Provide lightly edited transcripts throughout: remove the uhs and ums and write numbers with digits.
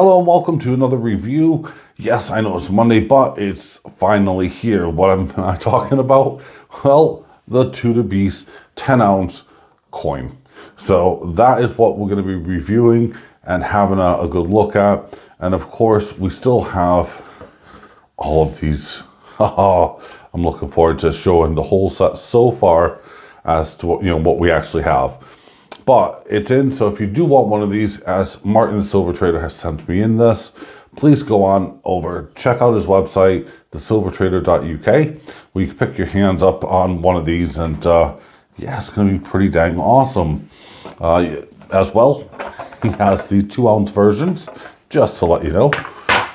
Hello and welcome to another review. Yes, I know it's Monday, but it's finally here. What am I talking about? Well, the Tudor Beast 10-ounce coin. So that is what we're going to be reviewing and having a good look at. And of course, we still have all of these. I'm looking forward to showing the whole set so far as to what we actually have. But it's in, so if you do want one of these, as Martin the Silver Trader has sent me in this, please go on over, check out his website, thesilvertrader.uk, where you can pick your hands up on one of these, and yeah, it's going to be pretty dang awesome. As well, he has the 2-ounce versions, just to let you know.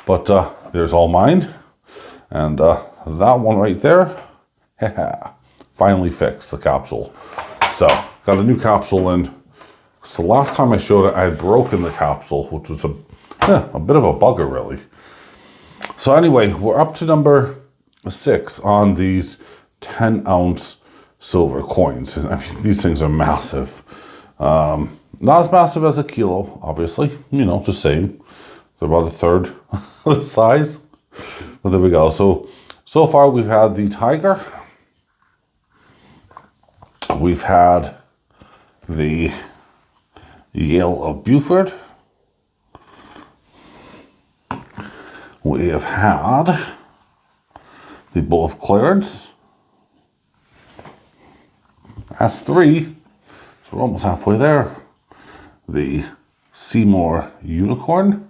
But there's all mine, and that one right there, finally fixed the capsule. So, got a new capsule in. So last time I showed it, I had broken the capsule, which was a bit of a bugger, really. So anyway, we're up to number 6 on these 10-ounce silver coins. And I mean, these things are massive. Not as massive as a kilo, obviously. Just saying. They're about a third the size. But there we go. So far we've had the Tiger. We've had the Yale of Beaufort. We have had the Bull of Clarence. That's 3. So we're almost halfway there. The Seymour Unicorn.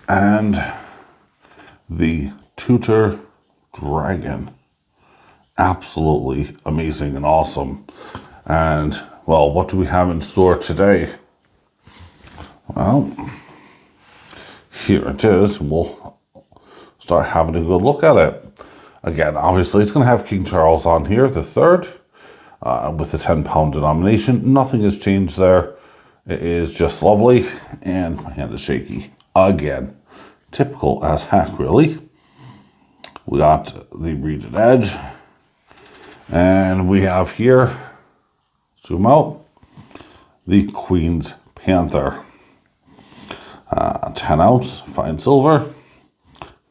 And the Tudor Dragon. Absolutely amazing and awesome. And, well, what do we have in store today? Well, here it is. We'll start having a good look at it. Again, obviously, it's going to have King Charles on here, the 3rd, with a 10-pound denomination. Nothing has changed there. It is just lovely, and my hand is shaky. Again, typical as heck, really. We got the reeded edge. And we have here, zoom out, the Queen's Panther. 10-ounce fine silver,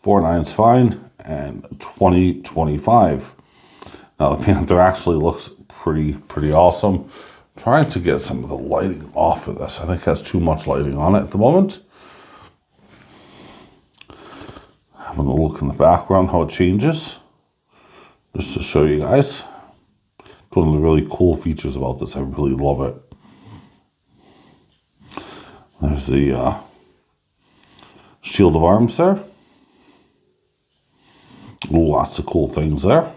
4/9 fine, and 20/25. Now the Panther actually looks pretty awesome. I'm trying to get some of the lighting off of this. I think it has too much lighting on it at the moment. Having a look in the background how it changes, just to show you guys. One of the really cool features about this, I really love it. There's the shield of arms there. Lots of cool things there.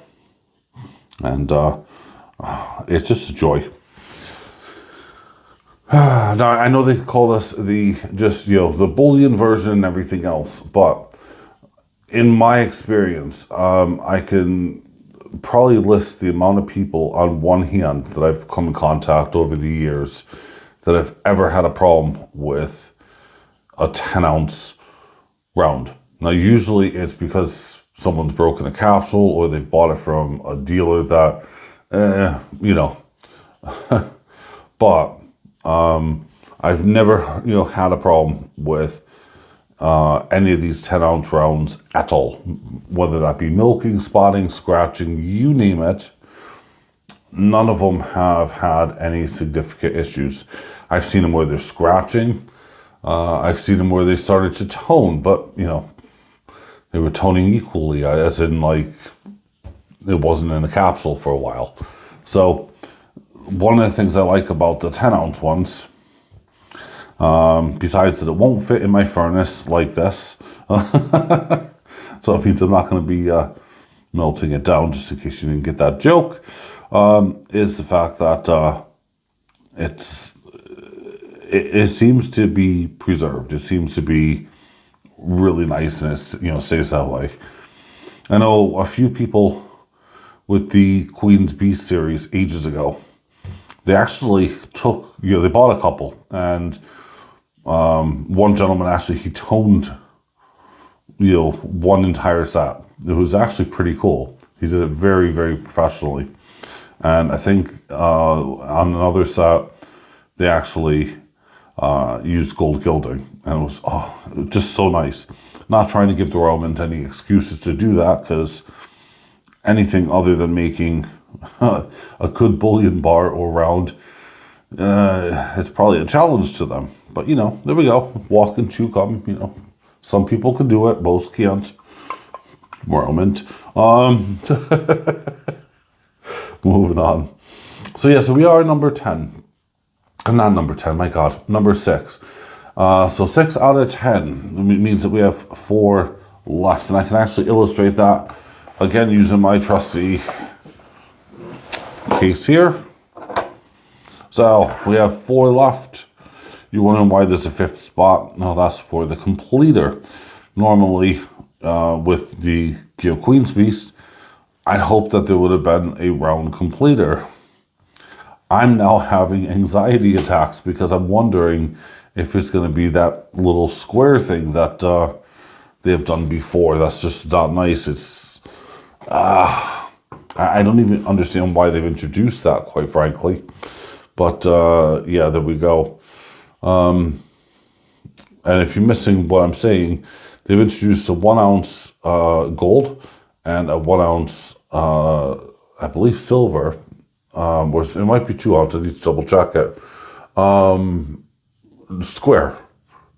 And it's just a joy. Now, I know they call this the bullion version and everything else, but in my experience, I can probably list the amount of people on one hand that I've come in contact over the years that have ever had a problem with a 10-ounce round. Now, usually it's because someone's broken a capsule or they've bought it from a dealer that, but I've never, had a problem with any of these 10-ounce rounds at all, whether that be milking, spotting, scratching, you name it. None of them have had any significant issues. I've seen them where they're scratching. I've seen them where they started to tone, but they were toning equally, as in like it wasn't in the capsule for a while. So one of the things I like about the 10-ounce ones, besides that it won't fit in my furnace like this, so it means I'm not going to be melting it down, just in case you didn't get that joke, is the fact that it seems to be preserved. It seems to be really nice, and it stays that way. I know a few people with the Queen's Beast series ages ago. They actually took, they bought a couple, and one gentleman actually, he toned, one entire set. It was actually pretty cool. He did it very, very professionally. And I think on another set, they actually used gold gilding, and it was just so nice. Not trying to give the Royal Mint any excuses to do that, because anything other than making a good bullion bar or round, it's probably a challenge to them. But you know, there we go. Walk and chew gum. You know, some people can do it, most can't. Royal Mint. Moving on. So yeah, so we are number 10. Not number 10, my God, number 6. So 6 out of 10 means that we have 4 left. And I can actually illustrate that, again, using my trusty case here. So we have 4 left. You're wondering why there's a 5th spot. No, that's for the completer. Normally, with the Queen's Beast, I'd hope that there would have been a round completer. I'm now having anxiety attacks because I'm wondering if it's going to be that little square thing that they've done before. That's just not nice. It's I don't even understand why they've introduced that, quite frankly. But yeah, there we go. And if you're missing what I'm saying, they've introduced a 1 ounce gold and a 1 ounce, I believe, silver. It might be 2 ounces. I need to double check it. Square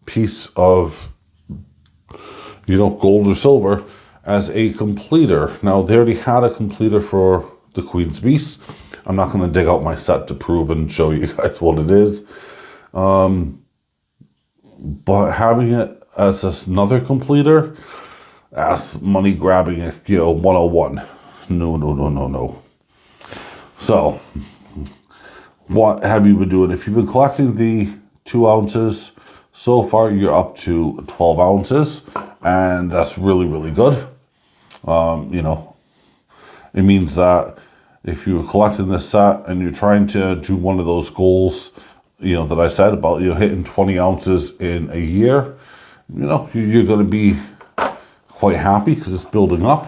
piece of, you know, gold or silver as a completer. Now, they already had a completer for the Queen's Beast. I'm not going to dig out my set to prove and show you guys what it is. But having it as another completer, that's money grabbing, you know, 101. No. So, what have you been doing? If you've been collecting the 2 ounces, so far you're up to 12 ounces, and that's really, really good. You know, it means that if you're collecting this set and you're trying to do one of those goals, you know, that I said about, you know, hitting 20 ounces in a year, you know, you're going to be quite happy because it's building up.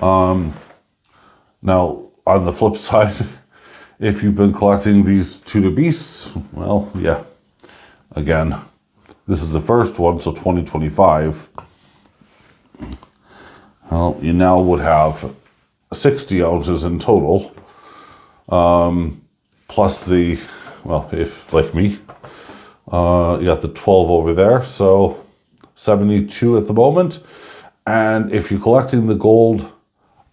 Now, on the flip side, if you've been collecting these Tudor Beasts, well, yeah, again, this is the first one, so 2025. Well, you now would have 60 ounces in total, plus the, well, if like me, you got the 12 over there, so 72 at the moment. And if you're collecting the gold,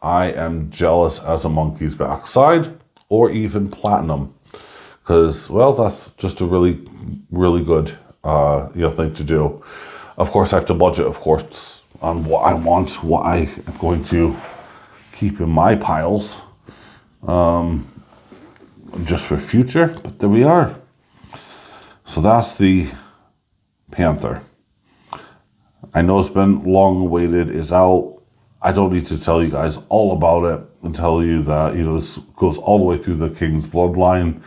I am jealous as a monkey's backside, or even platinum, because, well, that's just a really, really good, you know, thing to do. Of course, I have to budget, of course, on what I want, what I am going to keep in my piles, just for future. But there we are. So that's the Panther. I know it's been long awaited. It's out. I don't need to tell you guys all about it and tell you that, you know, this goes all the way through the king's bloodline,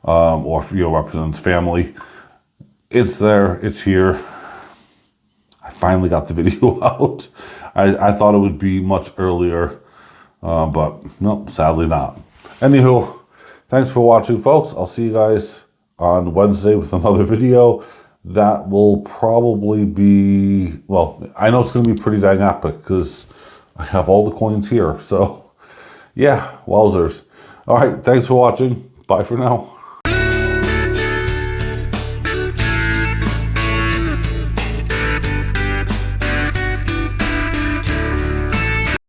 or, you know, represents family. It's there. It's here. I finally got the video out. I thought it would be much earlier, but no, sadly not. Anywho, thanks for watching, folks. I'll see you guys on Wednesday with another video. That will probably be, well, I know it's going to be pretty dang epic because I have all the coins here. So, yeah, wowzers. All right, thanks for watching. Bye for now.